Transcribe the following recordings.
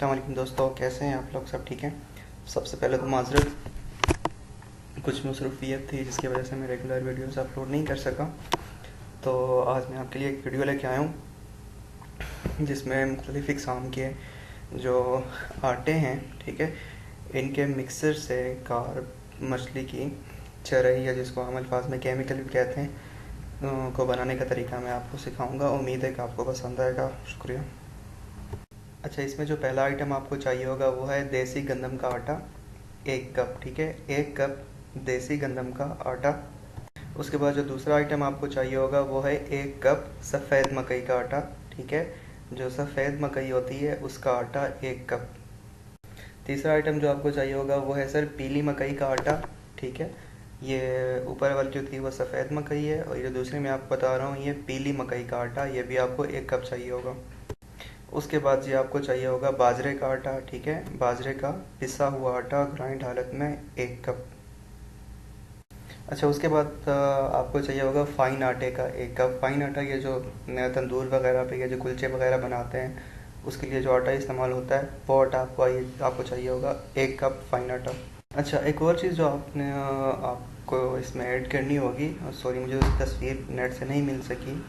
अस्सलाम वालेकुम दोस्तों, कैसे हैं आप लोग? सब ठीक हैं? सबसे पहले तो माज़रत, कुछ मसरूफ़ियत थी जिसकी वजह से मैं रेगुलर वीडियोस अपलोड नहीं कर सका। तो आज मैं आपके लिए एक वीडियो लेके आया हूँ जिसमें मुख्तलिफ़ इक़साम के जो आटे हैं, ठीक है, इनके मिक्सर से कार्प मछली की चरई या जिसको हम अल्फाज में केमिकल भी कहते हैं को बनाने का तरीका मैं आपको सिखाऊंगा। उम्मीद है कि आपको पसंद आएगा। शुक्रिया। अच्छा, इसमें जो पहला आइटम आपको चाहिए होगा वो है देसी गंदम का आटा, 1 कप, ठीक है, 1 कप देसी गंदम का आटा। उसके बाद जो दूसरा आइटम आपको चाहिए होगा वो है 1 कप सफ़ेद मकई का आटा, ठीक है, जो सफ़ेद मकई होती है उसका आटा 1 कप। तीसरा आइटम जो आपको चाहिए होगा वो है सर पीली मकई का आटा, ठीक है, ये ऊपर वाली जो थी वो सफ़ेद मकई है और ये दूसरी मैं आपको बता रहा हूँ ये पीली मकई का आटा, ये भी आपको 1 कप चाहिए होगा। उसके बाद जी आपको चाहिए होगा बाजरे का आटा, ठीक है, बाजरे का पिसा हुआ आटा ग्राइंड हालत में 1 कप। अच्छा, उसके बाद आपको चाहिए होगा फ़ाइन आटे का 1 कप। फ़ाइन आटा ये जो तंदूर वगैरह पे या जो कुलचे वगैरह बनाते हैं उसके लिए जो आटा इस्तेमाल होता है वो आटा आपको चाहिए होगा 1 कप फ़ाइन आटा। अच्छा, एक और चीज़ जो आपको इसमें ऐड करनी होगी, सॉरी मुझे उसकी तस्वीर नेट से नहीं मिल सकी,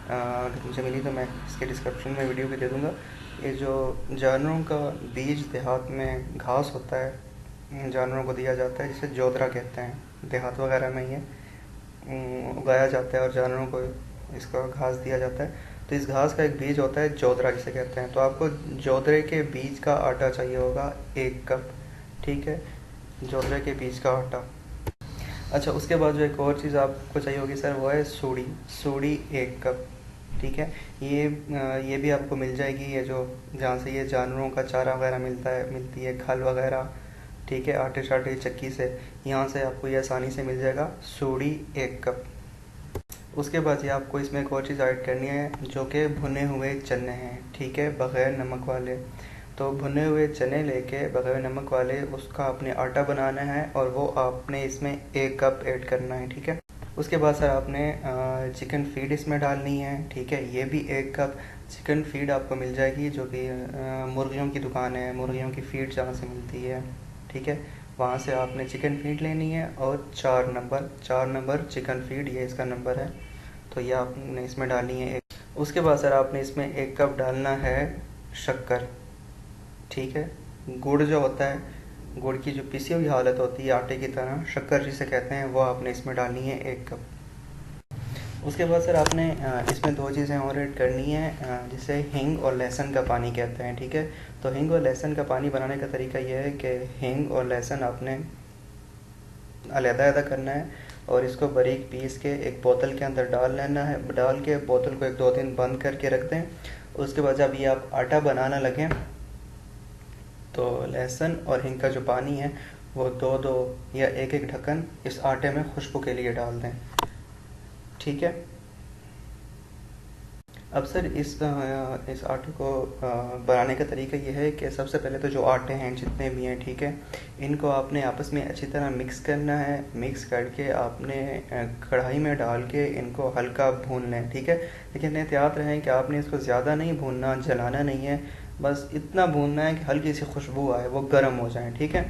अगर मुझे मिली तो मैं इसके डिस्क्रिप्शन में वीडियो भी दे दूँगा। ये जो जानवरों का बीज देहात में घास होता है, जानवरों को दिया जाता है, जिसे जोदरा कहते हैं, देहात वगैरह में ये उगाया जाता है और जानवरों को इसका घास दिया जाता है। तो इस घास का एक बीज होता है जोदरा जिसे कहते हैं। तो आपको जोदरे के बीज का आटा चाहिए होगा 1 कप, ठीक है, जोदरे के बीज का आटा। अच्छा, उसके बाद जो एक और चीज़ आपको चाहिए होगी सर वो है सूड़ी, सूड़ी 1 कप, ठीक है, ये भी आपको मिल जाएगी, ये जो जहाँ से ये जानवरों का चारा वगैरह मिलती है खल वगैरह, ठीक है, आटे शाटे चक्की से, यहाँ से आपको ये आसानी से मिल जाएगा सूड़ी 1 कप। उसके बाद ये आपको इसमें एक और चीज़ ऐड करनी है जो कि भुने हुए चने हैं, ठीक है, बग़ैर नमक वाले। तो भुने हुए चने लेके बग़ैर नमक वाले उसका आपने आटा बनाना है और वो आपने इसमें 1 कप ऐड करना है, ठीक है। उसके बाद सर आपने चिकन फीड इसमें डालनी है, ठीक है, ये भी 1 कप। चिकन फीड आपको मिल जाएगी जो कि मुर्गियों की दुकान है, मुर्गियों की फीड जहाँ से मिलती है, ठीक है, वहाँ से आपने चिकन फीड लेनी है और 4 नंबर चिकन फीड, ये इसका नंबर है, तो ये आपने इसमें डालनी है। उसके बाद सर आपने इसमें 1 कप डालना है शक्कर, ठीक है, गुड़ जो होता है, गुड़ की जो पिसी हुई हालत होती है आटे की तरह, शक्कर जिसे कहते हैं, वो आपने इसमें डालनी है 1 कप। उसके बाद सर आपने इसमें 2 चीज़ें और ऐड करनी है जिसे हींग और लहसुन का पानी कहते हैं, ठीक है। तो हींग और लहसुन का पानी बनाने का तरीका यह है कि हींग और लहसुन आपने अलग-अलग करना है और इसको बारीक पीस के एक बोतल के अंदर डाल लेना है, डाल के बोतल को 1-2 दिन बंद करके रख दें। उसके बाद जब ये आप आटा बनाना लगें तो लहसुन और हींग का जो पानी है वो 2-2 या 1-1 ढक्कन इस आटे में खुशबू के लिए डाल दें, ठीक है। अब सर इस आटे को बनाने का तरीका यह है कि सबसे पहले तो जो आटे हैं जितने भी हैं, ठीक है, इनको आपने आपस में अच्छी तरह मिक्स करना है। मिक्स करके आपने कढ़ाई में डाल के इनको हल्का भून लें, ठीक है, लेकिन एहतियात रहें कि आपने इसको ज़्यादा नहीं भूनना, जलाना नहीं है, बस इतना भूनना है कि हल्की सी खुशबू आए, वो गर्म हो जाए, ठीक है।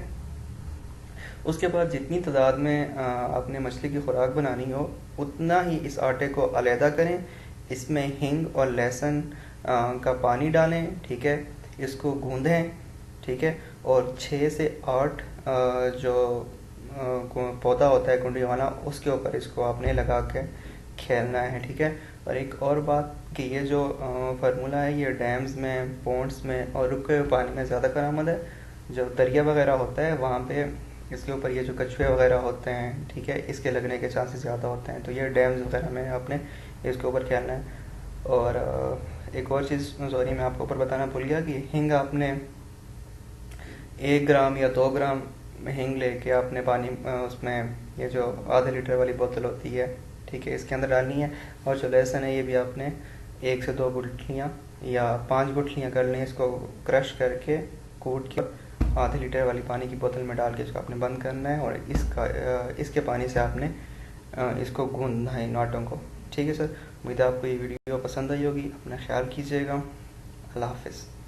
उसके बाद जितनी तादाद में आपने मछली की खुराक बनानी हो उतना ही इस आटे को अलहदा करें, इसमें हींग और लहसुन का पानी डालें, ठीक है, इसको गूंदें, ठीक है, और 6 से 8 जो पौधा होता है कुंडी वाला उसके ऊपर इसको आपने लगा के खेलना है, ठीक है। और एक और बात कि ये जो फार्मूला है ये डैम्स में, पॉन्ड्स में और रुके हुए पानी में ज़्यादा करामद है। जो दरिया वगैरह होता है वहाँ पे इसके ऊपर ये जो कछुए वगैरह होते हैं, ठीक है, इसके लगने के चांसेस ज़्यादा होते हैं। तो ये डैम्स वगैरह में आपने इसके ऊपर खेलना है। और एक और चीज़ सॉरी मैं आपको ऊपर बताना भूल गया कि हींग आपने 1 ग्राम या 2 ग्राम हींग लेके आपने पानी उसमें ये जो आधे लीटर वाली बोतल होती है, ठीक है, इसके अंदर डालनी है। और जो लहसुन है ये भी आपने 1 से 2 गुठलियाँ या 5 गुठलियाँ कर लें, इसको क्रश करके कूट के आधे लीटर वाली पानी की बोतल में डाल के इसको आपने बंद करना है और इसके पानी से आपने इसको गूंदना है इन आटों को, ठीक है सर। उम्मीद है आपको ये वीडियो पसंद आई होगी। अपना ख्याल कीजिएगा। अल्लाह हाफिज़।